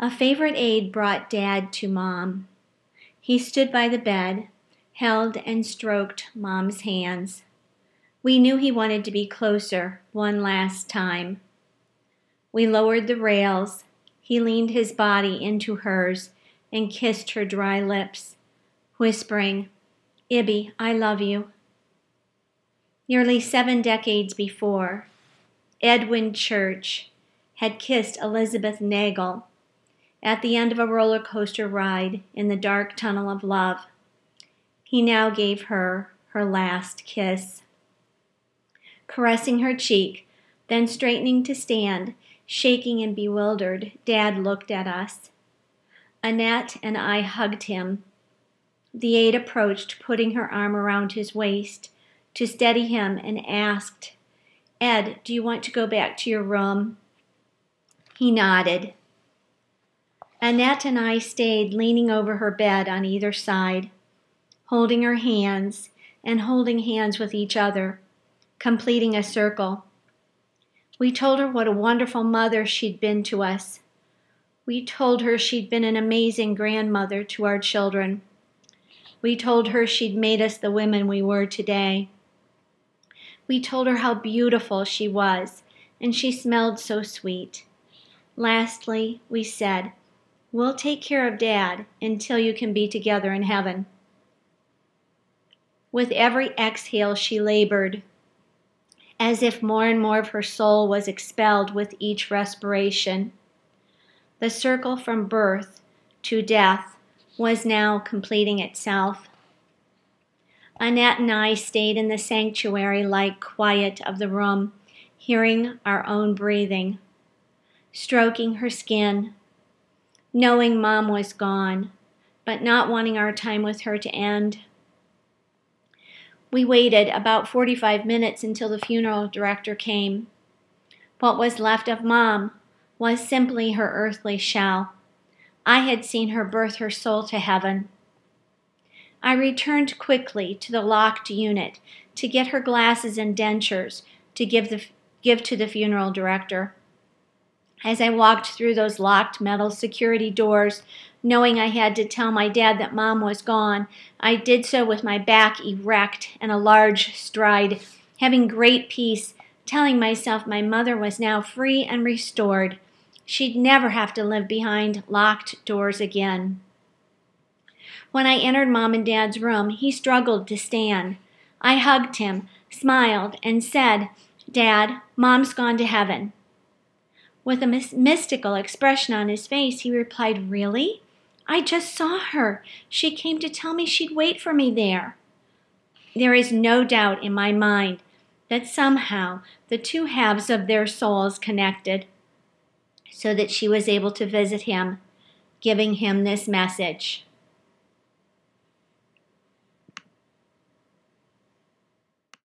A favorite aide brought Dad to Mom. He stood by the bed, held and stroked Mom's hands. We knew he wanted to be closer one last time. We lowered the rails. He leaned his body into hers and kissed her dry lips, whispering, "Ibby, I love you." Nearly 7 decades before, Edwin Church had kissed Elizabeth Nagel at the end of a roller coaster ride in the dark tunnel of love. He now gave her her last kiss. Caressing her cheek, then straightening to stand, shaking and bewildered, Dad looked at us. Annette and I hugged him. The aide approached, putting her arm around his waist to steady him, and asked, "Ed, do you want to go back to your room?" He nodded. Annette and I stayed leaning over her bed on either side, holding her hands and holding hands with each other, completing a circle. We told her what a wonderful mother she'd been to us. We told her she'd been an amazing grandmother to our children. We told her she'd made us the women we were today. We told her how beautiful she was, and she smelled so sweet. Lastly, we said, "We'll take care of Dad until you can be together in heaven." With every exhale, she labored, as if more and more of her soul was expelled with each respiration. The circle from birth to death was now completing itself. Annette and I stayed in the sanctuary-like quiet of the room, hearing our own breathing, stroking her skin, knowing Mom was gone, but not wanting our time with her to end. We waited about 45 minutes until the funeral director came. What was left of Mom was simply her earthly shell. I had seen her birth her soul to heaven. I returned quickly to the locked unit to get her glasses and dentures to give to the funeral director. As I walked through those locked metal security doors, knowing I had to tell my dad that Mom was gone, I did so with my back erect and a large stride, having great peace, telling myself my mother was now free and restored. She'd never have to live behind locked doors again. When I entered Mom and Dad's room, he struggled to stand. I hugged him, smiled, and said, "Dad, Mom's gone to heaven." With a mystical expression on his face, he replied, "Really? I just saw her. She came to tell me she'd wait for me there." There is no doubt in my mind that somehow the two halves of their souls connected, so that she was able to visit him, giving him this message.